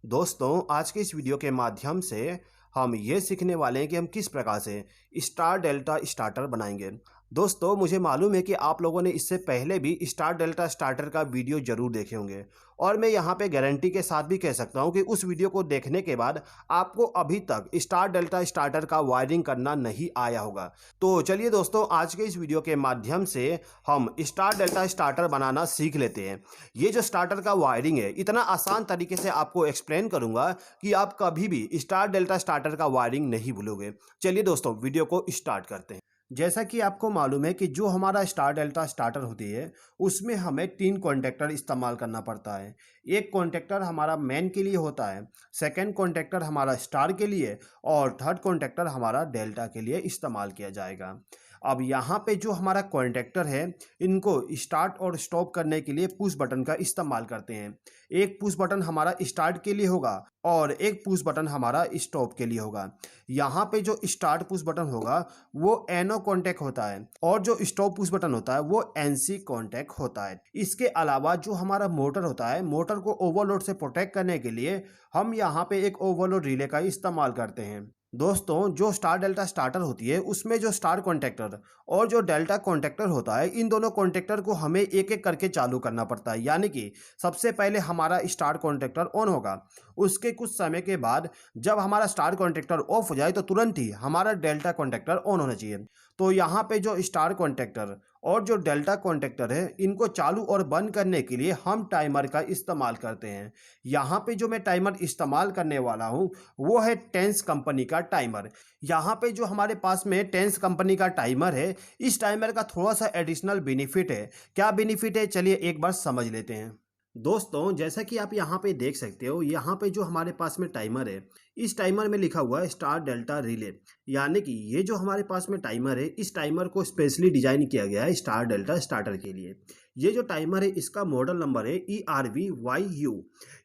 दोस्तों, आज के इस वीडियो के माध्यम से हम ये सीखने वाले हैं कि हम किस प्रकार से स्टार डेल्टा स्टार्टर बनाएंगे। दोस्तों, मुझे मालूम है कि आप लोगों ने इससे पहले भी स्टार डेल्टा स्टार्टर का वीडियो जरूर देखे होंगे और मैं यहाँ पे गारंटी के साथ भी कह सकता हूँ कि उस वीडियो को देखने के बाद आपको अभी तक स्टार डेल्टा स्टार्टर का वायरिंग करना नहीं आया होगा। तो चलिए दोस्तों, आज के इस वीडियो के माध्यम से हम स्टार डेल्टा स्टार्टर बनाना सीख लेते हैं। ये जो स्टार्टर का वायरिंग है, इतना आसान तरीके से आपको एक्सप्लेन करूंगा कि आप कभी भी स्टार डेल्टा स्टार्टर का वायरिंग नहीं भूलोगे। चलिए दोस्तों, वीडियो को स्टार्ट करते हैं। जैसा कि आपको मालूम है कि जो हमारा स्टार डेल्टा स्टार्टर होती है उसमें हमें 3 कॉन्टेक्टर इस्तेमाल करना पड़ता है। एक कॉन्टेक्टर हमारा मेन के लिए होता है, सेकंड कॉन्टेक्टर हमारा स्टार के लिए और थर्ड कॉन्टेक्टर हमारा डेल्टा के लिए इस्तेमाल किया जाएगा। अब यहाँ पे जो हमारा कॉन्टेक्टर है, इनको स्टार्ट और स्टॉप करने के लिए पुश बटन का इस्तेमाल करते हैं। एक पुश बटन हमारा स्टार्ट के लिए होगा और एक पुश बटन हमारा स्टॉप के लिए होगा। यहाँ पे जो स्टार्ट पुश बटन होगा वो एनओ कॉन्टैक्ट होता है और जो स्टॉप पुश बटन होता है वो एनसी कॉन्टैक्ट होता है। इसके अलावा जो हमारा मोटर होता है, मोटर को ओवरलोड से प्रोटेक्ट करने के लिए हम यहाँ पे एक ओवरलोड रिले का इस्तेमाल करते हैं। दोस्तों, जो स्टार डेल्टा स्टार्टर होती है उसमें जो स्टार कॉन्टैक्टर और जो डेल्टा कॉन्टैक्टर होता है, इन दोनों कॉन्टैक्टर को हमें एक एक करके चालू करना पड़ता है। यानी कि सबसे पहले हमारा स्टार कॉन्टैक्टर ऑन होगा, उसके कुछ समय के बाद जब हमारा स्टार कॉन्टैक्टर ऑफ हो जाए तो तुरंत ही हमारा डेल्टा कॉन्टैक्टर ऑन होना चाहिए। तो यहाँ पे जो स्टार कॉन्टैक्टर और जो डेल्टा कॉन्टैक्टर है, इनको चालू और बंद करने के लिए हम टाइमर का इस्तेमाल करते हैं। यहाँ पे जो मैं टाइमर इस्तेमाल करने वाला हूँ वो है टेंस कंपनी का टाइमर। यहाँ पे जो हमारे पास में टेंस कंपनी का टाइमर है, इस टाइमर का थोड़ा सा एडिशनल बेनिफिट है। क्या बेनिफिट है, चलिए एक बार समझ लेते हैं। दोस्तों, जैसा कि आप यहाँ पे देख सकते हो, यहाँ पे जो हमारे पास में टाइमर है, इस टाइमर में लिखा हुआ है स्टार डेल्टा रिले। यानी कि ये जो हमारे पास में टाइमर है, इस टाइमर को स्पेशली डिजाइन किया गया है स्टार डेल्टा स्टार्टर के लिए। ये जो टाइमर है इसका मॉडल नंबर है ERVYU।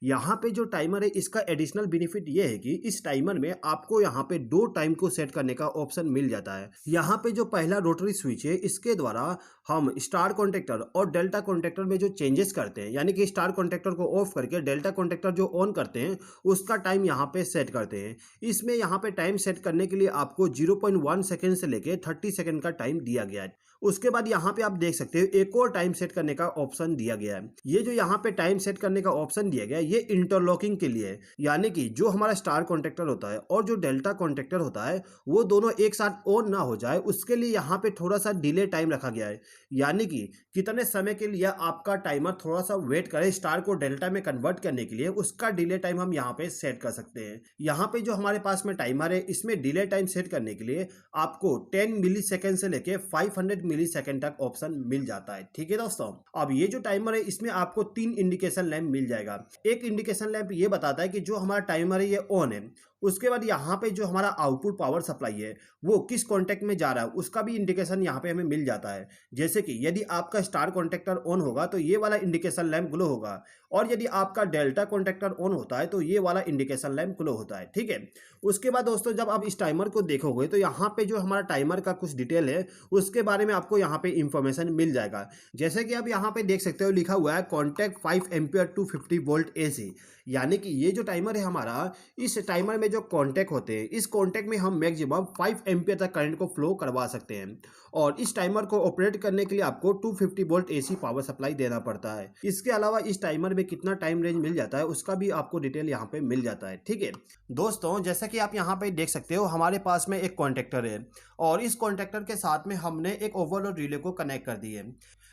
यहाँ पे जो टाइमर है इसका एडिशनल बेनिफिट ये है कि इस टाइमर में आपको यहाँ पे 2 टाइम को सेट करने का ऑप्शन मिल जाता है। यहाँ पे जो पहला रोटरी स्विच है, इसके द्वारा हम स्टार कॉन्टैक्टर और डेल्टा कॉन्टैक्टर में जो चेंजेस करते हैं, यानी कि स्टार कॉन्टैक्टर को ऑफ करके डेल्टा कॉन्टैक्टर जो ऑन करते हैं उसका टाइम यहाँ पे सेट करते हैं। इसमें यहाँ पे टाइम सेट करने के लिए आपको 0.1 सेकेंड से लेके 30 सेकेंड का टाइम दिया गया है। उसके बाद यहाँ पे आप देख सकते हो एक और टाइम सेट करने का ऑप्शन दिया गया है। ये जो यहाँ पे टाइम सेट करने का ऑप्शन दिया गया है, ये इंटरलॉकिंग के लिए है। यानी कि जो हमारा स्टार कॉन्टैक्टर होता है और जो डेल्टा कॉन्टैक्टर होता है वो दोनों एक साथ ऑन ना हो जाए, उसके लिए यहाँ पे थोड़ा सा डिले टाइम रखा गया है। यानी कि कितने समय के लिए आपका टाइमर थोड़ा सा वेट करे स्टार को डेल्टा में कन्वर्ट करने के लिए, उसका डिले टाइम हम यहाँ पे सेट कर सकते हैं। यहाँ पे जो हमारे पास में टाइमर है, इसमें डिले टाइम सेट करने के लिए आपको 10 मिली सेकेंड से लेके 500 मिली सेकेंड तक ऑप्शन मिल जाता है। ठीक है दोस्तों, अब ये जो टाइमर है इसमें आपको 3 इंडिकेशन लैंप मिल जाएगा। एक इंडिकेशन लैंप ये बताता है कि जो हमारा टाइमर है ये ऑन है। उसके बाद यहाँ पे जो हमारा आउटपुट पावर सप्लाई है वो किस कॉन्टैक्ट में जा रहा है उसका भी इंडिकेशन यहाँ पे हमें मिल जाता है। जैसे कि यदि आपका स्टार कॉन्टैक्टर ऑन होगा तो ये वाला इंडिकेशन लैंप ग्लो होगा, और यदि आपका डेल्टा कॉन्टैक्टर ऑन होता है तो ये वाला इंडिकेशन लैंप ग्लो होता है। ठीक है, उसके बाद दोस्तों जब आप इस टाइमर को देखोगे तो यहाँ पे जो हमारा टाइमर का कुछ डिटेल है उसके बारे में आपको यहाँ पे इंफॉर्मेशन मिल जाएगा। जैसे कि आप यहाँ पे देख सकते हो लिखा हुआ है contact 5 ampere to 50 volt AC। यानी कि ये जो टाइमर है हमारा, इस टाइमर में जो कॉन्टैक्ट होते हैं, इस कॉन्टैक्ट में हम मैक्सिमम 5 एम्पियर तक करंट को फ्लो करवा सकते हैं। और इस टाइमर को ऑपरेट करने के लिए आपको 250 वोल्ट AC पावर सप्लाई देना पड़ता है। इसके अलावा इस टाइमर में कितना टाइम रेंज मिल जाता है उसका भी आपको डिटेल यहाँ पे मिल जाता है। ठीक है दोस्तों, जैसा कि आप यहाँ पे देख सकते हो, हमारे पास में एक कॉन्टैक्टर है और इस कॉन्टैक्टर के साथ में हमने एक ओवरलोड रिले को कनेक्ट कर दी है।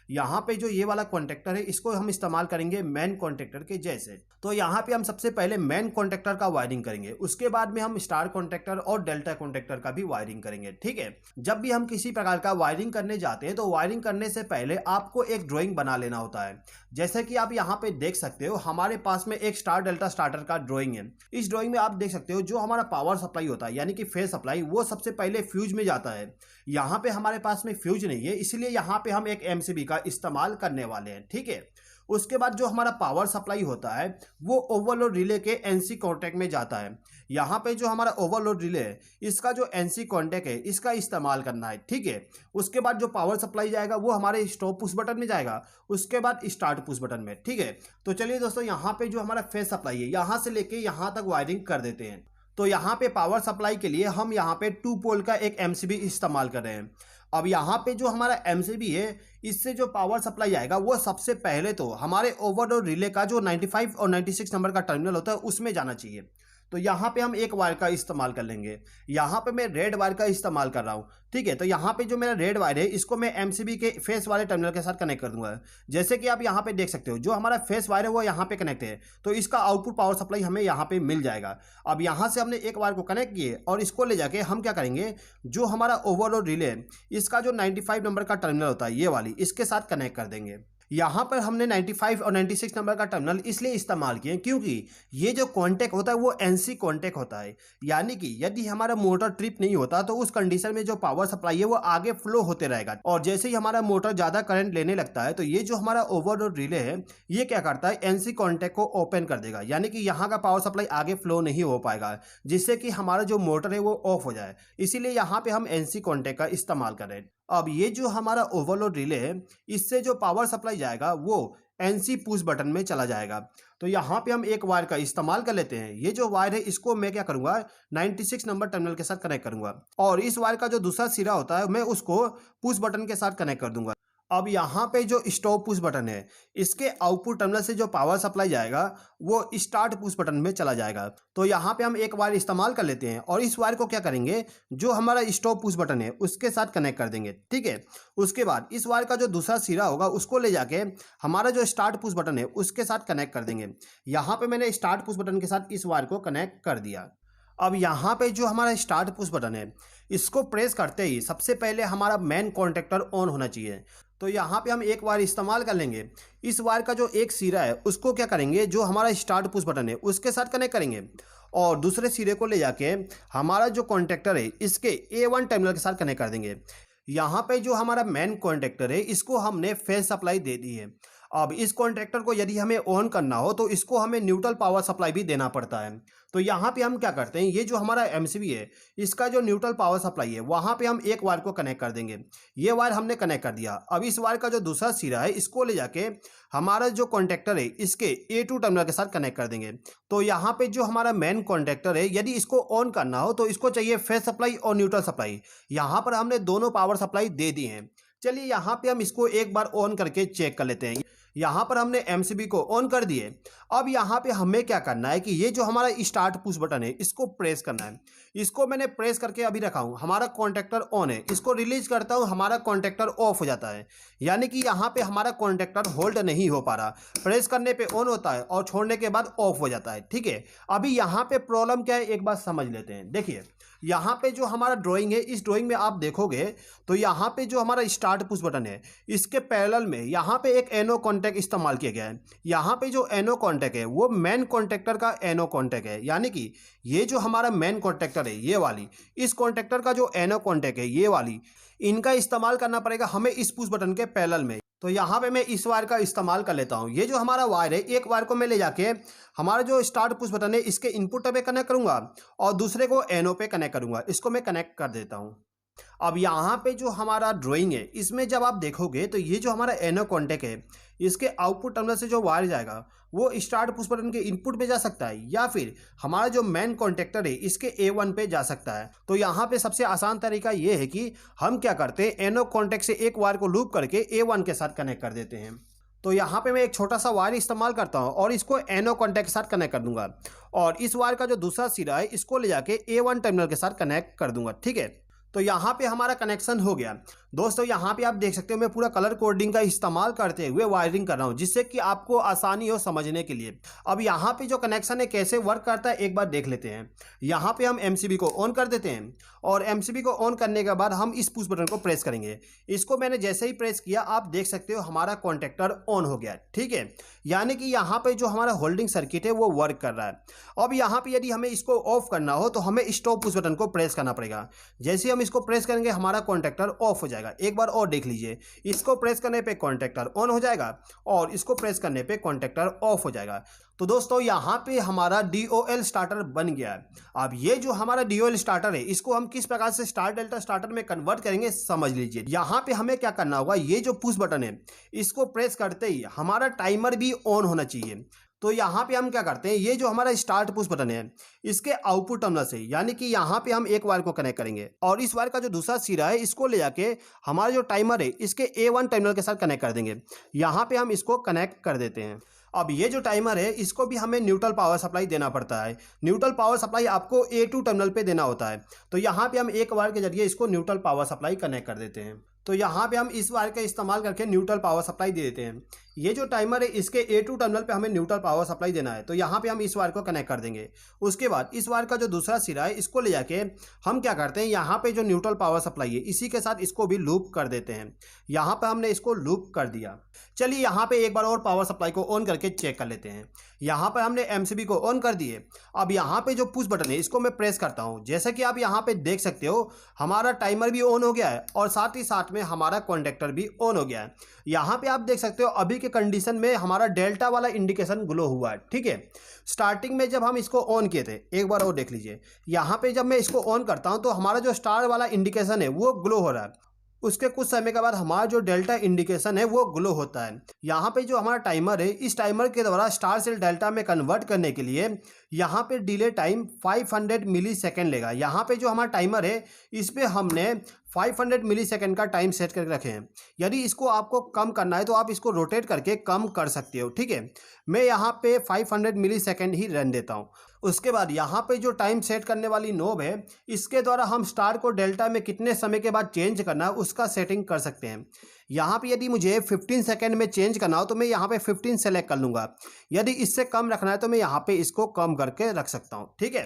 यहाँ पे जो ये वाला कॉन्टैक्टर है इसको हम इस्तेमाल करेंगे मेन कॉन्टैक्टर के जैसे। तो यहाँ पे हम सबसे पहले मेन कॉन्टैक्टर का वायरिंग करेंगे, उसके बाद में हम स्टार कॉन्टैक्टर और डेल्टा कॉन्टैक्टर का भी वायरिंग करेंगे। ठीक है, जब भी हम किसी प्रकार का वायरिंग करने जाते हैं तो वायरिंग करने से पहले आपको एक ड्राइंग बना लेना होता है। जैसे कि आप यहाँ पे देख सकते हो, हमारे पास में एक स्टार डेल्टा स्टार्टर का ड्राइंग है। इस ड्राइंग में आप देख सकते हो जो हमारा पावर सप्लाई होता है, यानी कि फेज सप्लाई, वो सबसे पहले फ्यूज में जाता है। यहाँ पे हमारे पास में फ्यूज नहीं है, इसलिए यहाँ पे हम एक MCB का इस्तेमाल करने वाले हैं। ठीक है, उसके बाद जो हमारा पावर सप्लाई होता है वो ओवरलोड रिले के एनसी कॉन्टैक्ट में जाता है। यहाँ पे जो हमारा ओवरलोड रिले है इसका जो एनसी कॉन्टैक्ट है इसका इस्तेमाल करना है, ठीक है। उसके बाद जो पावर सप्लाई जाएगा वो हमारे स्टॉप पुश बटन में जाएगा, उसके बाद स्टार्ट पुश बटन में, ठीक है। तो चलिए दोस्तों, यहाँ पे जो हमारा फेस सप्लाई है यहाँ से लेके यहाँ तक वायरिंग कर देते हैं। तो यहाँ पे पावर सप्लाई के लिए हम यहाँ पे 2 पोल का एक एमसीबी इस्तेमाल कर रहे हैं। अब यहाँ पे जो हमारा एमसीबी है इससे जो पावर सप्लाई आएगा वो सबसे पहले तो हमारे ओवरलोड रिले का जो 95 और 96 नंबर का टर्मिनल होता है उसमें जाना चाहिए। तो यहाँ पे हम एक वायर का इस्तेमाल कर लेंगे। यहाँ पे मैं रेड वायर का इस्तेमाल कर रहा हूँ, ठीक है। तो यहाँ पे जो मेरा रेड वायर है इसको मैं एमसीबी के फेस वाले टर्मिनल के साथ कनेक्ट कर दूंगा। जैसे कि आप यहाँ पे देख सकते हो जो हमारा फेस वायर है वो यहाँ पे कनेक्ट है, तो इसका आउटपुट पावर सप्लाई हमें यहाँ पे मिल जाएगा। अब यहाँ से हमने एक वायर को कनेक्ट किए और इसको ले जाके हम क्या करेंगे, जो हमारा ओवरलोड रिले इसका जो 95 नंबर का टर्मिनल होता है ये वाली, इसके साथ कनेक्ट कर देंगे। यहाँ पर हमने 95 और 96 नंबर का टर्मिनल इसलिए इस्तेमाल किए क्योंकि ये जो कॉन्टैक्ट होता है वो एनसी कॉन्टैक्ट होता है, यानी कि यदि हमारा मोटर ट्रिप नहीं होता तो उस कंडीशन में जो पावर सप्लाई है वो आगे फ्लो होते रहेगा, और जैसे ही हमारा मोटर ज़्यादा करंट लेने लगता है तो ये जो हमारा ओवरलोड रिले है ये क्या करता है, एनसी कॉन्टैक्ट को ओपन कर देगा, यानी कि यहाँ का पावर सप्लाई आगे फ्लो नहीं हो पाएगा, जिससे कि हमारा जो मोटर है वो ऑफ हो जाए। इसीलिए यहाँ पे हम एनसी कॉन्टैक्ट का इस्तेमाल कर रहे हैं। अब ये जो हमारा ओवरलोड रिले है इससे जो पावर सप्लाई जाएगा वो एनसी पुश बटन में चला जाएगा। तो यहाँ पे हम एक वायर का इस्तेमाल कर लेते हैं। ये जो वायर है इसको मैं क्या करूँगा, 96 नंबर टर्मिनल के साथ कनेक्ट करूँगा, और इस वायर का जो दूसरा सिरा होता है मैं उसको पुश बटन के साथ कनेक्ट कर दूंगा। अब यहाँ पे जो स्टॉप पुश बटन है इसके आउटपुट टर्मिनल से जो पावर सप्लाई जाएगा वो स्टार्ट पुश बटन में चला जाएगा। तो यहाँ पे हम एक वायर इस्तेमाल कर लेते हैं और इस वायर को क्या करेंगे, जो हमारा स्टॉप पुश बटन है उसके साथ कनेक्ट कर देंगे, ठीक है। उसके बाद इस वायर का जो दूसरा सिरा होगा उसको ले जाके हमारा जो स्टार्ट पुश बटन है उसके साथ कनेक्ट कर देंगे। यहाँ पे मैंने स्टार्ट पुश बटन के साथ इस वायर को कनेक्ट कर दिया। अब यहाँ पे जो हमारा स्टार्ट पुश बटन है इसको प्रेस करते ही सबसे पहले हमारा मेन कॉन्टैक्टर ऑन होना चाहिए। तो यहाँ पे हम एक वायर इस्तेमाल कर लेंगे। इस वायर का जो एक सिरा है उसको क्या करेंगे, जो हमारा स्टार्ट पुश बटन है उसके साथ कनेक्ट करेंगे, और दूसरे सिरे को ले जाके हमारा जो कॉन्टैक्टर है इसके A1 टर्मिनल के साथ कनेक्ट कर देंगे। यहाँ पे जो हमारा मेन कॉन्टैक्टर है इसको हमने फेस सप्लाई दे दी है। अब इस कॉन्टैक्टर को यदि हमें ऑन करना हो तो इसको हमें न्यूट्रल पावर सप्लाई भी देना पड़ता है। तो यहाँ पे हम क्या करते हैं, ये जो हमारा एमसीबी है इसका जो न्यूट्रल पावर सप्लाई है वहाँ पे हम एक वायर को कनेक्ट कर देंगे। ये वायर हमने कनेक्ट कर दिया। अब इस वायर का जो दूसरा सिरा है इसको ले जाके हमारा जो कॉन्टैक्टर है इसके A2 टर्मिनल के साथ कनेक्ट कर देंगे। तो यहाँ पे जो हमारा मेन कॉन्टैक्टर है यदि इसको ऑन करना हो तो इसको चाहिए फेस सप्लाई और न्यूट्रल सप्लाई। यहाँ पर हमने दोनों पावर सप्लाई दे दी हैं। चलिए यहाँ पे हम इसको एक बार ऑन करके चेक कर लेते हैं। यहाँ पर हमने एमसीबी को ऑन कर दिए। अब यहाँ पे हमें क्या करना है कि ये जो हमारा स्टार्ट पुश बटन है इसको प्रेस करना है। इसको मैंने प्रेस करके अभी रखा हूँ, हमारा कॉन्टैक्टर ऑन है। इसको रिलीज करता हूँ, हमारा कॉन्टैक्टर ऑफ हो जाता है, यानी कि यहाँ पे हमारा कॉन्टैक्टर होल्ड नहीं हो पा रहा। प्रेस करने पे ऑन होता है और छोड़ने के बाद ऑफ हो जाता है, ठीक है। अभी यहाँ पे प्रॉब्लम क्या है एक बात समझ लेते हैं। देखिए यहाँ पे जो हमारा ड्राइंग है इस ड्राइंग में आप देखोगे तो यहाँ पे जो हमारा स्टार्ट पुश बटन है इसके पैरेलल में यहाँ पे एक एनो कॉन्टैक्ट इस्तेमाल किया गया है। यहाँ पे जो एनो कॉन्टैक्ट है वो मेन कॉन्टैक्टर का एनो कॉन्टैक्ट है, यानी कि ये जो हमारा मेन कॉन्टैक्टर है ये वाली, इस कॉन्टैक्टर का जो एनो कॉन्टैक्ट है ये वाली, इनका इस्तेमाल करना पड़ेगा हमें इस पुश बटन के पैरेलल में। तो यहाँ पे मैं इस वायर का इस्तेमाल कर लेता हूँ। ये जो हमारा वायर है एक वायर को मैं ले जाके हमारा जो स्टार्ट पुश बटन है इसके इनपुट पे कनेक्ट करूँगा और दूसरे को एनो पे कनेक्ट करूँगा। इसको मैं कनेक्ट कर देता हूँ। अब यहाँ पे जो हमारा ड्राइंग है इसमें जब आप देखोगे तो ये जो हमारा एनो कॉन्टैक्ट है इसके आउटपुट टर्मिनल से जो वायर जाएगा वो स्टार्ट पुश बटन के इनपुट पे जा सकता है या फिर हमारा जो मेन कॉन्टैक्टर है इसके A1 पे जा सकता है। तो यहाँ पे सबसे आसान तरीका ये है कि हम क्या करते हैं, एनो कॉन्टैक्ट से एक वायर को लूप करके A1 के साथ कनेक्ट कर देते हैं। तो यहाँ पे मैं एक छोटा सा वायर इस्तेमाल करता हूँ और इसको एनो कॉन्टैक्ट के साथ कनेक्ट कर दूंगा, और इस वायर का जो दूसरा सिरा है इसको ले जाके A1 टर्मिनल के साथ कनेक्ट कर दूंगा, ठीक है। तो यहाँ पे हमारा कनेक्शन हो गया। दोस्तों यहाँ पे आप देख सकते हो मैं पूरा कलर कोडिंग का इस्तेमाल करते हुए वायरिंग कर रहा हूँ, जिससे कि आपको आसानी हो समझने के लिए। अब यहाँ पे जो कनेक्शन है कैसे वर्क करता है एक बार देख लेते हैं। यहाँ पे हम एमसीबी को ऑन कर देते हैं और एमसीबी को ऑन करने के बाद हम इस पुश बटन को प्रेस करेंगे। इसको मैंने जैसे ही प्रेस किया आप देख सकते हो हमारा कॉन्टैक्टर ऑन हो गया, ठीक है। यानी कि यहाँ पे जो हमारा होल्डिंग सर्किट है वो वर्क कर रहा है। अब यहाँ पे यदि हमें इसको ऑफ करना हो तो हमें स्टॉप पुश बटन को प्रेस करना पड़ेगा। जैसे हम इसको प्रेस करेंगे हमारा कॉन्टैक्टर ऑफ हो जाएगा। एक बार और देख लीजिए, इसको प्रेस करने पे कॉन्टैक्टर ऑन हो जाएगा और इसको प्रेस करने पे कॉन्टैक्टर ऑफ हो जाएगा। तो दोस्तों यहाँ पे हमारा DOL स्टार्टर बन गया है। अब ये जो हमारा DOL स्टार्टर है इसको हम किस प्रकार से स्टार डेल्टा स्टार्टर में कन्वर्ट करेंगे समझ लीजिए। यहाँ पे हमें क्या करना होगा, ये जो पुश बटन है इसको प्रेस करते ही हमारा टाइमर भी ऑन होना चाहिए। तो यहाँ पे हम क्या करते हैं, ये जो हमारा स्टार्ट पुश बटन है इसके आउटपुट टर्मिनल से, यानी कि यहाँ पे हम एक वायर को कनेक्ट करेंगे और इस वायर का जो दूसरा सिरा है इसको ले जाके हमारा जो टाइमर है इसके A1 टर्मिनल के साथ कनेक्ट कर देंगे। यहाँ पे हम इसको कनेक्ट कर देते हैं। अब ये जो टाइमर है इसको भी हमें न्यूट्रल पावर सप्लाई देना पड़ता है। न्यूट्रल पावर सप्लाई आपको A2 टर्मिनल पे देना होता है। तो यहाँ पे हम एक वायर के जरिए इसको न्यूट्रल पावर सप्लाई कनेक्ट कर देते हैं। तो यहाँ पे हम इस वायर का इस्तेमाल करके न्यूट्रल पावर सप्लाई दे देते हैं। ये जो टाइमर है इसके A2 टर्मिनल पे हमें न्यूट्रल पावर सप्लाई देना है। तो यहाँ पे हम इस वायर को कनेक्ट कर देंगे। उसके बाद इस वायर का जो दूसरा सिरा है इसको ले जाके हम क्या करते हैं, यहाँ पे जो न्यूट्रल पावर सप्लाई है इसी के साथ इसको भी लूप कर देते हैं। यहाँ पे हमने इसको लूप कर दिया। चलिए यहाँ पे एक बार और पावर सप्लाई को ऑन करके चेक कर लेते हैं। यहाँ पर हमने MCB को ऑन कर दिए। अब यहाँ पे जो पुश बटन है इसको मैं प्रेस करता हूँ। जैसे कि आप यहाँ पे देख सकते हो हमारा टाइमर भी ऑन हो गया है और साथ ही साथ में हमारा कॉन्टैक्टर भी ऑन हो गया है। यहाँ पे आप देख सकते हो अभी के कंडीशन में हमारा डेल्टा वाला इंडिकेशन ग्लो हुआ है। ठीक है, स्टार्टिंग में जब हम इसको ऑन किए थे, एक बार और देख लीजिए, यहाँ पे जब मैं इसको ऑन करता हूँ तो हमारा जो स्टार वाला इंडिकेशन है वो ग्लो हो रहा है। उसके कुछ समय के बाद हमारा जो डेल्टा इंडिकेशन है वो ग्लो होता है। यहाँ पे जो हमारा टाइमर है इस टाइमर के द्वारा स्टार से डेल्टा में कन्वर्ट करने के लिए यहाँ पे डिले टाइम 500 मिली सेकेंड लेगा। यहाँ पे जो हमारा टाइमर है इस पर हमने 500 मिली सेकेंड का टाइम सेट करके रखे हैं। यदि इसको आपको कम करना है तो आप इसको रोटेट करके कम कर सकते हो। ठीक है, मैं यहाँ पे 500 मिली सेकेंड ही रन देता हूँ। उसके बाद यहाँ पे जो टाइम सेट करने वाली नोब है इसके द्वारा हम स्टार को डेल्टा में कितने समय के बाद चेंज करना है उसका सेटिंग कर सकते हैं। यहाँ पे यदि मुझे 15 सेकेंड में चेंज करना हो तो मैं यहाँ पे 15 सेलेक्ट कर लूँगा। यदि इससे कम रखना है तो मैं यहाँ पे इसको कम करके रख सकता हूँ। ठीक है,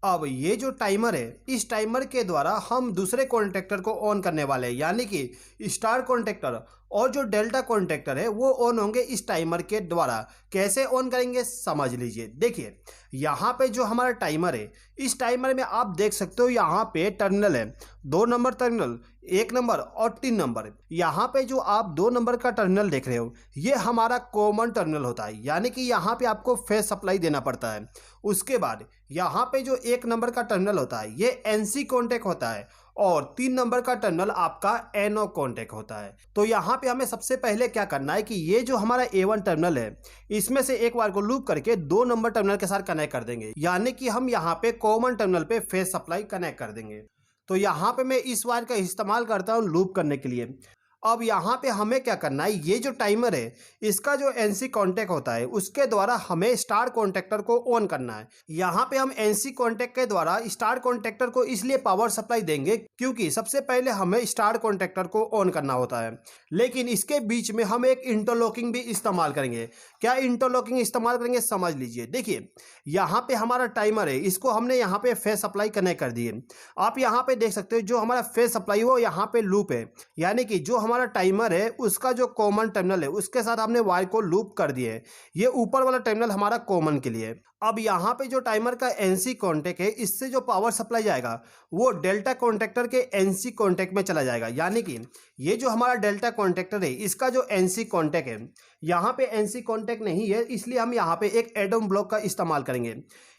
अब ये जो टाइमर है इस टाइमर के द्वारा हम दूसरे कॉन्टैक्टर को ऑन करने वाले हैं, यानी कि स्टार कॉन्टैक्टर और जो डेल्टा कॉन्टैक्टर है वो ऑन होंगे इस टाइमर के द्वारा। कैसे ऑन करेंगे समझ लीजिए। देखिए यहाँ पे जो हमारा टाइमर है इस टाइमर में आप देख सकते हो यहाँ पे टर्मिनल है, 2 नंबर टर्मिनल, 1 नंबर और 3 नंबर। यहाँ पे जो आप 2 नंबर का टर्मिनल देख रहे हो ये हमारा कॉमन टर्मिनल होता है, यानी कि यहाँ पे आपको फेस सप्लाई देना पड़ता है। उसके बाद यहाँ पे जो 1 नंबर का टर्मिनल होता है ये NC कॉन्टैक्ट होता है और 3 नंबर का टर्मिनल आपका NO कॉन्टैक्ट होता है। तो यहाँ पे हमें सबसे पहले क्या करना है कि ये जो हमारा A1 टर्मिनल है इसमें से एक वायर को लूप करके 2 नंबर टर्मिनल के साथ कनेक्ट कर देंगे, यानी कि हम यहाँ पे कॉमन टर्मिनल पे फेस सप्लाई कनेक्ट कर देंगे। तो यहाँ पे मैं इस वायर का इस्तेमाल करता हूँ लूप करने के लिए। अब यहाँ पे हमें क्या करना है, ये जो टाइमर है इसका जो NC कॉन्टैक्ट होता है उसके द्वारा हमें स्टार कॉन्टैक्टर को ऑन करना है। यहाँ पे हम NC कॉन्टैक्ट के द्वारा स्टार कॉन्टैक्टर को इसलिए पावर सप्लाई देंगे क्योंकि सबसे पहले हमें स्टार कॉन्टैक्टर को ऑन करना होता है, लेकिन इसके बीच में हम एक इंटरलॉकिंग भी इस्तेमाल करेंगे। क्या इंटरलॉकिंग इस्तेमाल करेंगे समझ लीजिए। देखिए यहाँ पे हमारा टाइमर है इसको हमने यहाँ पे फेस सप्लाई कनेक्ट कर दिए। आप यहाँ पे देख सकते हो जो हमारा फेस सप्लाई वो यहाँ पे लूप है, यानी कि जो हमारा टाइमर है उसका जो कॉमन टर्मिनल है उसके साथ हमने वायर को लूप कर दिए। ये ऊपर वाला टर्मिनल हमारा कॉमन के लिए। अब यहाँ पे जो टाइमर का NC कॉन्टैक्ट है इससे जो पावर सप्लाई जाएगा वो डेल्टा कॉन्टैक्टर के NC कॉन्टैक्ट में चला जाएगा, यानी कि ये जो हमारा डेल्टा कॉन्टैक्टर है इसका जो NC कॉन्टैक्ट है यहाँ पे NC कॉन्टैक्ट नहीं है, इसलिए हम यहाँ पे एक एटम ब्लॉक का इस्तेमाल करेंगे।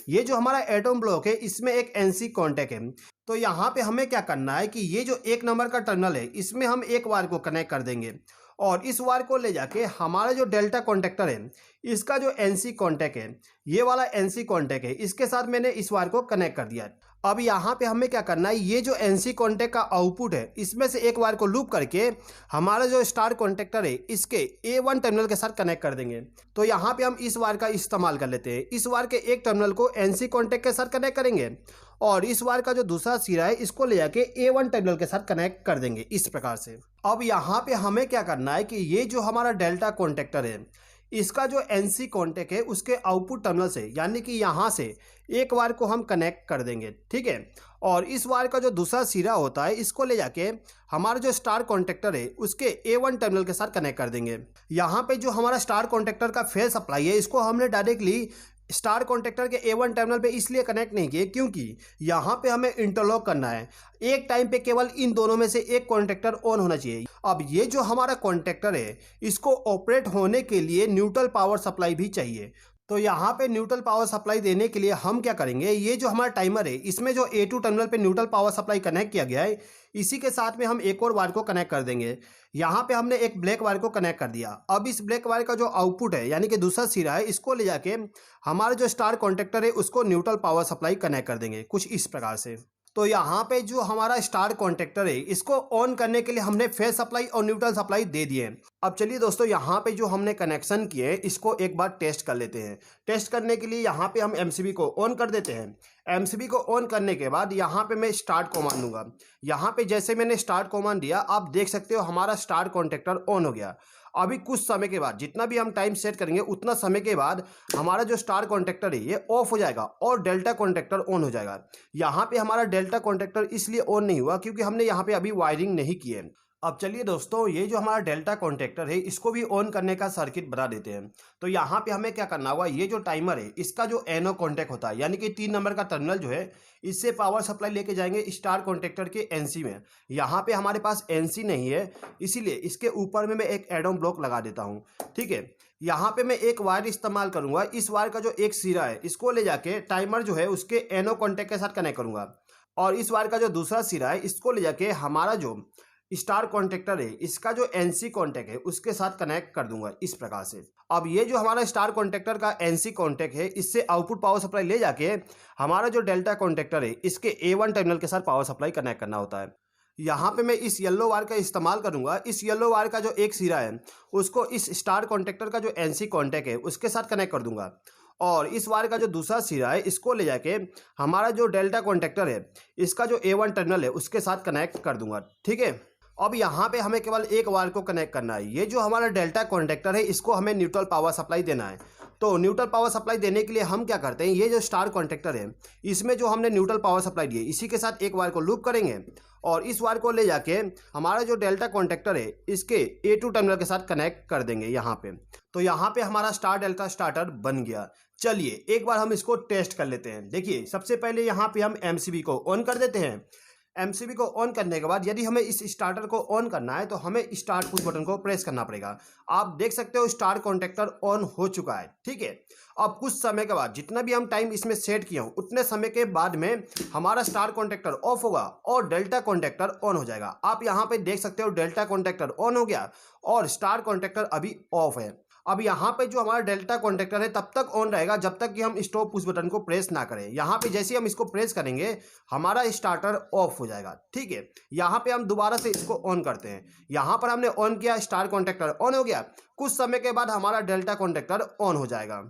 ये जो हमारा एटम ब्लॉक है इसमें एक NC कॉन्टैक्ट है। तो यहाँ पे हमें क्या करना है कि ये जो 1 नंबर का टर्मिनल है इसमें हम एक वायर को कनेक्ट कर देंगे और इस वायर को ले जाके हमारा जो डेल्टा कॉन्टैक्टर है इसका जो NC कॉन्टैक्ट है ये वाला NC कॉन्टैक्ट है इसके साथ मैंने इस वायर को कनेक्ट कर दिया। अब यहाँ पे हमें क्या करना है, ये जो NC कॉन्टैक्ट का आउटपुट है इसमें से एक वायर को लूप करके हमारा जो स्टार कॉन्टैक्टर है इसके A1 टर्मिनल के साथ कनेक्ट कर देंगे। तो यहाँ पे हम इस वायर का इस्तेमाल कर लेते हैं। इस वायर के एक टर्मिनल को NC कॉन्टैक्ट के साथ कनेक्ट करेंगे और इस वायर का जो दूसरा सिरा है इसको ले जाके A1 टर्मिनल के साथ कनेक्ट कर देंगे इस प्रकार से। अब यहाँ पे हमें क्या करना है कि ये जो हमारा डेल्टा कॉन्टैक्टर है इसका जो NC कॉन्टैक्ट है उसके आउटपुट टर्मिनल से, यानी कि यहाँ से एक वायर को हम कनेक्ट कर देंगे। ठीक है, और इस वायर का जो दूसरा सिरा होता है इसको ले जाके हमारा जो स्टार कॉन्टैक्टर है उसके A1 टर्मिनल के साथ कनेक्ट कर देंगे। यहाँ पे जो हमारा स्टार कॉन्टैक्टर का फेस सप्लाई है इसको हमने डायरेक्टली स्टार कॉन्टेक्टर के A1 टर्मिनल पे इसलिए कनेक्ट नहीं किए क्योंकि यहाँ पे हमें इंटरलॉक करना है। एक टाइम पे केवल इन दोनों में से एक कॉन्टेक्टर ऑन होना चाहिए। अब ये जो हमारा कॉन्टेक्टर है इसको ऑपरेट होने के लिए न्यूट्रल पावर सप्लाई भी चाहिए। तो यहाँ पे न्यूट्रल पावर सप्लाई देने के लिए हम क्या करेंगे, ये जो हमारा टाइमर है इसमें जो A2 टर्मिनल पे न्यूट्रल पावर सप्लाई कनेक्ट किया गया है इसी के साथ में हम एक और वायर को कनेक्ट कर देंगे। यहाँ पे हमने एक ब्लैक वायर को कनेक्ट कर दिया। अब इस ब्लैक वायर का जो आउटपुट है यानी कि दूसरा सिरा है इसको ले जाके हमारा जो स्टार कॉन्टेक्टर है उसको न्यूट्रल पावर सप्लाई कनेक्ट कर देंगे कुछ इस प्रकार से। तो यहाँ पे जो हमारा स्टार कॉन्टेक्टर है इसको ऑन करने के लिए हमने फेज सप्लाई और न्यूट्रल सप्लाई दे दिए। अब चलिए दोस्तों यहाँ पे जो हमने कनेक्शन किए इसको एक बार टेस्ट कर लेते हैं। टेस्ट करने के लिए यहाँ पे हम एमसीबी को ऑन कर देते हैं। एमसीबी को ऑन करने के बाद यहाँ पे मैं स्टार्ट कमांड दूंगा। यहाँ पे जैसे मैंने स्टार्ट कमांड दिया आप देख सकते हो हमारा स्टार कॉन्टेक्टर ऑन हो गया। अभी कुछ समय के बाद जितना भी हम टाइम सेट करेंगे उतना समय के बाद हमारा जो स्टार कॉन्टेक्टर है ये ऑफ हो जाएगा और डेल्टा कॉन्टेक्टर ऑन हो जाएगा। यहाँ पे हमारा डेल्टा कॉन्टेक्टर इसलिए ऑन नहीं हुआ क्योंकि हमने यहाँ पे अभी वायरिंग नहीं की है। अब चलिए दोस्तों ये जो हमारा डेल्टा कॉन्टेक्टर है इसको भी ऑन करने का सर्किट बना देते हैं। तो यहाँ पे हमें क्या करना होगा, ये जो टाइमर है इसका जो एनो कॉन्टेक्ट होता है यानी कि 3 नंबर का टर्मिनल जो है इससे पावर सप्लाई लेके जाएंगे स्टार कॉन्टेक्टर के एनसी में। यहाँ पे हमारे पास एनसी नहीं है इसीलिए इसके ऊपर में मैं एक एडोम ब्लॉक लगा देता हूँ। ठीक है, यहाँ पे मैं एक वायर इस्तेमाल करूँगा। इस वायर का जो एक सिरा है इसको ले जाके टाइमर जो है उसके एनो कॉन्टेक्ट के साथ कनेक्ट करूँगा और इस वायर का जो दूसरा सिरा है इसको ले जाके हमारा जो स्टार कॉन्टेक्टर है इसका जो एनसी कॉन्टेक्ट है उसके साथ कनेक्ट कर दूंगा इस प्रकार से। अब ये जो हमारा स्टार कॉन्टेक्टर का एनसी कॉन्टेक्ट है इससे आउटपुट पावर सप्लाई ले जाके हमारा जो डेल्टा कॉन्टेक्टर है इसके A1 टर्मिनल के साथ पावर सप्लाई कनेक्ट करना होता है। यहाँ पे मैं इस येलो वायर का इस्तेमाल करूंगा। इस येलो वायर का जो एक सिरा है उसको इस स्टार कॉन्टेक्टर का जो एनसी कॉन्टेक्ट है उसके साथ कनेक्ट कर दूंगा और इस वायर का जो दूसरा सिरा है इसको ले जाके हमारा जो डेल्टा कॉन्टेक्टर है इसका जो A1 टर्मिनल है उसके साथ कनेक्ट कर दूंगा। ठीक है, अब यहाँ पे हमें केवल एक वायर को कनेक्ट करना है। ये जो हमारा डेल्टा कॉन्टेक्टर है इसको हमें न्यूट्रल पावर सप्लाई देना है। तो न्यूट्रल पावर सप्लाई देने के लिए हम क्या करते हैं, ये जो स्टार कॉन्टेक्टर है इसमें जो हमने न्यूट्रल पावर सप्लाई दी है इसी के साथ एक वायर को लूप करेंगे और इस वायर को ले जाके हमारा जो डेल्टा कॉन्टेक्टर है इसके A2 टर्मिनल के साथ कनेक्ट कर देंगे यहाँ पे। तो यहाँ पे हमारा स्टार डेल्टा स्टार्टर बन गया। चलिए एक बार हम इसको टेस्ट कर लेते हैं। देखिए सबसे पहले यहाँ पे हम एमसीबी को ऑन कर देते हैं। एमसीबी को ऑन करने के बाद यदि हमें इस स्टार्टर को ऑन करना है तो हमें स्टार्ट पुश बटन को प्रेस करना पड़ेगा। आप देख सकते हो स्टार कॉन्टेक्टर ऑन हो चुका है। ठीक है, अब कुछ समय के बाद जितना भी हम टाइम इसमें सेट किया हूँ उतने समय के बाद में हमारा स्टार कॉन्टेक्टर ऑफ होगा और डेल्टा कॉन्टेक्टर ऑन हो जाएगा। आप यहाँ पे देख सकते हो डेल्टा कॉन्टेक्टर ऑन हो गया और स्टार कॉन्टेक्टर अभी ऑफ है। अब यहाँ पे जो हमारा डेल्टा कॉन्टेक्टर है तब तक ऑन रहेगा जब तक कि हम स्टॉप पुश बटन को प्रेस ना करें। यहाँ पे जैसे ही हम इसको प्रेस करेंगे हमारा स्टार्टर ऑफ हो जाएगा। ठीक है, यहाँ पे हम दोबारा से इसको ऑन करते हैं। यहाँ पर हमने ऑन किया, स्टार कॉन्टेक्टर ऑन हो गया। कुछ समय के बाद हमारा डेल्टा कॉन्टेक्टर ऑन हो जाएगा।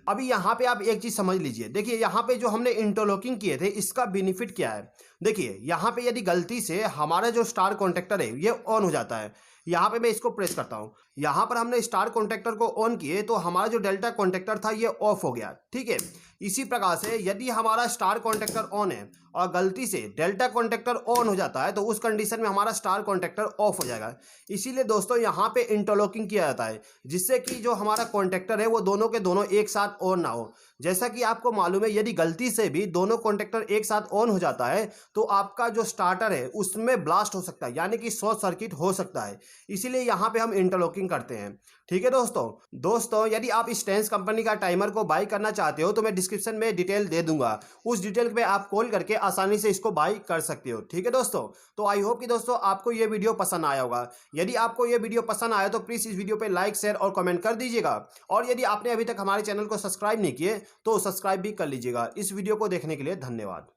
अभी यहाँ पे आप एक चीज समझ लीजिए। देखिए यहाँ पे जो हमने इंटरलॉकिंग किए थे इसका बेनिफिट क्या है। देखिए यहाँ पे यदि गलती से हमारा जो स्टार कॉन्टेक्टर है ये ऑन हो जाता है, यहाँ पे मैं इसको प्रेस करता हूँ, यहाँ पर हमने स्टार कॉन्टेक्टर को ऑन किए तो हमारा जो डेल्टा कॉन्टेक्टर था ये ऑफ हो गया। ठीक है, इसी प्रकार से यदि हमारा स्टार कॉन्टेक्टर ऑन है और गलती से डेल्टा कॉन्टेक्टर ऑन हो जाता है तो उस कंडीशन में हमारा स्टार कॉन्टेक्टर ऑफ हो जाएगा। इसीलिए दोस्तों यहाँ पे इंटरलॉकिंग किया जाता है जिससे कि जो हमारा कॉन्टेक्टर है वो दोनों के दोनों एक साथ ऑन ना हो। जैसा कि आपको मालूम है यदि गलती से भी दोनों कॉन्टेक्टर एक साथ ऑन हो जाता है तो आपका जो स्टार्टर है उसमें ब्लास्ट हो सकता है यानी कि शॉर्ट सर्किट हो सकता है। इसीलिए यहाँ पे हम इंटरलॉकिंग करते हैं। ठीक है दोस्तों यदि आप स्टेंस कंपनी का टाइमर को बाई करना चाहते हो तो मैं डिस्क्रिप्शन में डिटेल दे दूंगा, उस डिटेल पे आप कॉल करके आसानी से इसको बाई कर सकते हो। ठीक है दोस्तों, तो आई होप कि दोस्तों आपको ये वीडियो पसंद आया होगा। यदि आपको ये वीडियो पसंद आया तो प्लीज इस वीडियो पे लाइक शेयर और कमेंट कर दीजिएगा और यदि आपने अभी तक हमारे चैनल को सब्सक्राइब नहीं किए तो सब्सक्राइब भी कर लीजिएगा। इस वीडियो को देखने के लिए धन्यवाद।